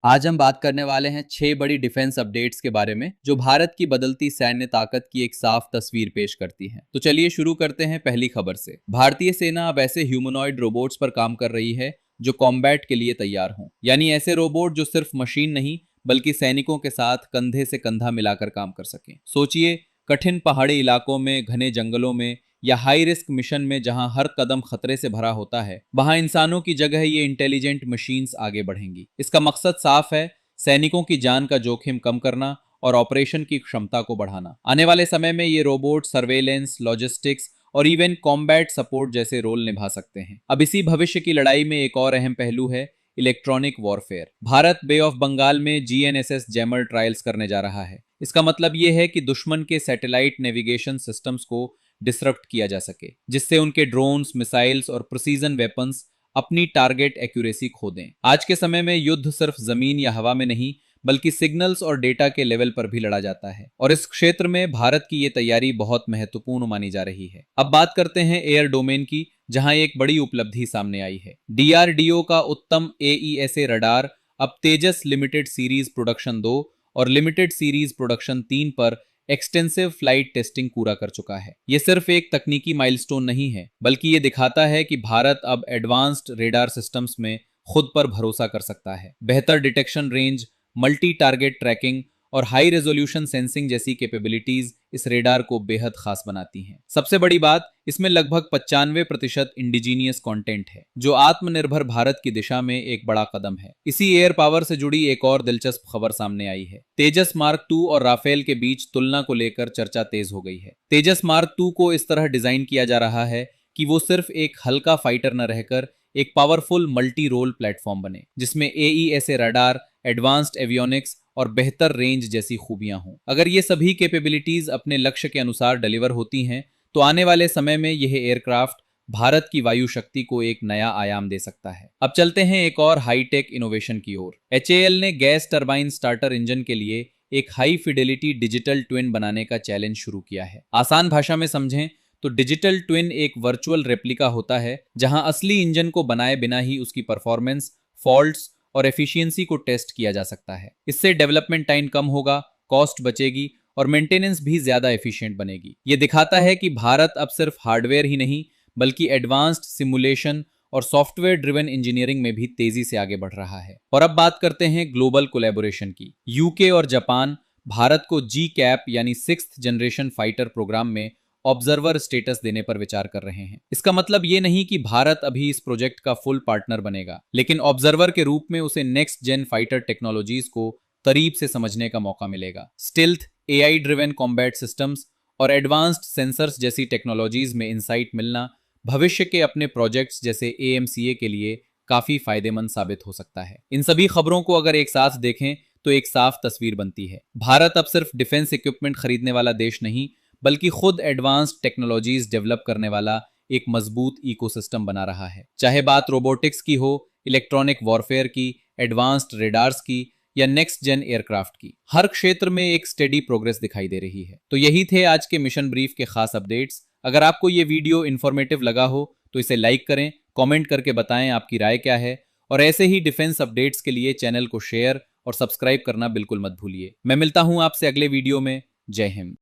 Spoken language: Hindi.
आज हम बात करने वाले हैं 6 बड़ी डिफेंस अपडेट्स के बारे में जो भारत की बदलती सैन्य ताकत की एक साफ तस्वीर पेश करती हैं। तो चलिए शुरू करते हैं पहली खबर से। भारतीय सेना अब ऐसे ह्यूमनॉइड रोबोट्स पर काम कर रही है जो कॉम्बैट के लिए तैयार हों, यानी ऐसे रोबोट जो सिर्फ मशीन नहीं बल्कि सैनिकों के साथ कंधे से कंधा मिलाकर काम कर सकें। सोचिए, कठिन पहाड़ी इलाकों में, घने जंगलों में या हाई रिस्क मिशन में जहां हर कदम खतरे से भरा होता है, वहां इंसानों की जगह ये इंटेलिजेंट मशीन्स आगे बढ़ेंगी। इसका मकसद साफ है, सैनिकों की जान का जोखिम कम करना और ऑपरेशन की क्षमता को बढ़ाना। आने वाले समय में ये रोबोट सर्वेलेंस, लॉजिस्टिक्स और इवन कॉम्बैट सपोर्ट जैसे रोल निभा सकते हैं। अब इसी भविष्य की लड़ाई में एक और अहम पहलू है electronic warfare. Bharat bay of Bengal में जीएनएसएस जैमर ट्रायल्स करने जा रहा है। इसका मतलब ये है कि दुश्मन के सैटेलाइट नेविगेशन सिस्टम्स को डिसरप्ट किया जा सके, जिससे उनके ड्रोन्स, मिसाइल्स और प्रिसीजन वेपन्स अपनी टारगेट एक्यूरेसी खो दें। आज के समय में युद्ध सिर्फ जमीन या हवा में नहीं बल्कि सिग्नल्स और डेटा के लेवल पर भी लड़ा जाता है, और इस क्षेत्र में भारत की ये तैयारी बहुत महत्वपूर्ण मानी जा रही है। अब बात करते हैं एयर डोमेन की, जहां एक बड़ी उपलब्धि सामने आई है। डीआरडीओ का उत्तम एईएसए रडार अब तेजस लिमिटेड सीरीज प्रोडक्शन 2 और लिमिटेड सीरीज प्रोडक्शन 3 पर एक्सटेंसिव फ्लाइट टेस्टिंग पूरा कर चुका है। ये सिर्फ एक तकनीकी माइलस्टोन नहीं है, बल्कि ये दिखाता है कि भारत अब एडवांस्ड रेडार सिस्टम्स में खुद पर भरोसा कर सकता है। बेहतर detection range, multi target tracking और हाई रेजोल्यूशन सेंसिंग जैसी कैपेबिलिटीज इस रेडार को बेहद खास बनाती हैं। सबसे बड़ी बात, इसमें लगभग 95% इंडिजीनियस कंटेंट है, जो आत्मनिर्भर भारत की दिशा में एक बड़ा कदम है। इसी एयर पावर से जुड़ी एक और दिलचस्प खबर सामने आई है। तेजस मार्क 2 और राफेल के बीच तुलना को लेकर चर्चा तेज हो गई है। तेजस मार्क 2 को इस तरह डिजाइन किया जा रहा है कि वो सिर्फ एक हल्का फाइटर न रहकर एक पावरफुल मल्टी रोल प्लेटफॉर्म बने, जिसमें एईएसए रडार, एडवांस्ड एवियोनिक्स और बेहतर रेंज जैसी खूबियां हों। अगर ये सभी कैपेबिलिटीज अपने लक्ष्य के अनुसार डिलीवर होती हैं, तो आने वाले समय में यह एयरक्राफ्ट भारत की वायु शक्ति को एक नया आयाम दे सकता है। अब चलते हैं एक और हाईटेक इनोवेशन की ओर। एचएएल ने गैस टरबाइन स्टार्टर इंजन के लिए एक हाई फिडेलिटी डिजिटल ट्विन बनाने का चैलेंज शुरू किया है। आसान भाषा में समझें तो डिजिटल ट्विन एक वर्चुअल रेप्लिका होता है, जहां असली इंजन को बनाए बिना ही उसकी परफॉर्मेंस, फॉल्ट्स और एफिशिएंसी को टेस्ट किया जा सकता है। इससे डेवलपमेंट टाइम कम होगा, कॉस्ट बचेगी और मेंटेनेंस भी ज्यादा एफिशिएंट बनेगी। ये दिखाता है कि भारत अब सिर्फ हार्डवेयर ही नहीं बल्कि एडवांस्ड सिमुलेशन और सॉफ्टवेयर ड्रिवन इंजीनियरिंग में भी तेजी से आगे बढ़ रहा है। और अब बात करते हैं ग्लोबल कोलैबोरेशन की। यूके और जापान भारत को जी कैप यानी 6th जनरेशन फाइटर प्रोग्राम में ऑब्जर्वर स्टेटस देने पर विचार कर रहे हैं। इसका मतलब ये नहीं कि भारत अभी इस प्रोजेक्ट का फुल पार्टनर बनेगा, लेकिन ऑब्जर्वर के रूप में उसे नेक्स्ट जेन फाइटर टेक्नोलॉजीज को करीब से समझने का मौका मिलेगा। Stealth, AI driven combat systems और एडवांस्ड सेंसर्स जैसी टेक्नोलॉजीज में इंसाइट मिलना भविष्य के अपने प्रोजेक्ट्स जैसे एएमसीए के लिए काफी फायदेमंद साबित हो सकता है। इन सभी खबरों को अगर एक साथ देखें तो एक साफ तस्वीर बनती है। भारत अब सिर्फ डिफेंस इक्विपमेंट खरीदने वाला देश नहीं बल्कि खुद एडवांस्ड टेक्नोलॉजीज डेवलप करने वाला एक मजबूत इकोसिस्टम बना रहा है। चाहे बात रोबोटिक्स की हो, इलेक्ट्रॉनिक वॉरफेयर की, एडवांस्ड रेडार्स की या नेक्स्ट जेन एयरक्राफ्ट की, हर क्षेत्र में एक स्टेडी प्रोग्रेस दिखाई दे रही है। तो यही थे आज के मिशन ब्रीफ के खास अपडेट्स। अगर आपको ये वीडियो इन्फॉर्मेटिव लगा हो तो इसे लाइक करें, कमेंट करके बताएं आपकी राय क्या है, और ऐसे ही डिफेंस अपडेट्स के लिए चैनल को शेयर और सब्सक्राइब करना बिल्कुल मत भूलिए। मैं मिलता हूं आपसे अगले वीडियो में। जय हिंद।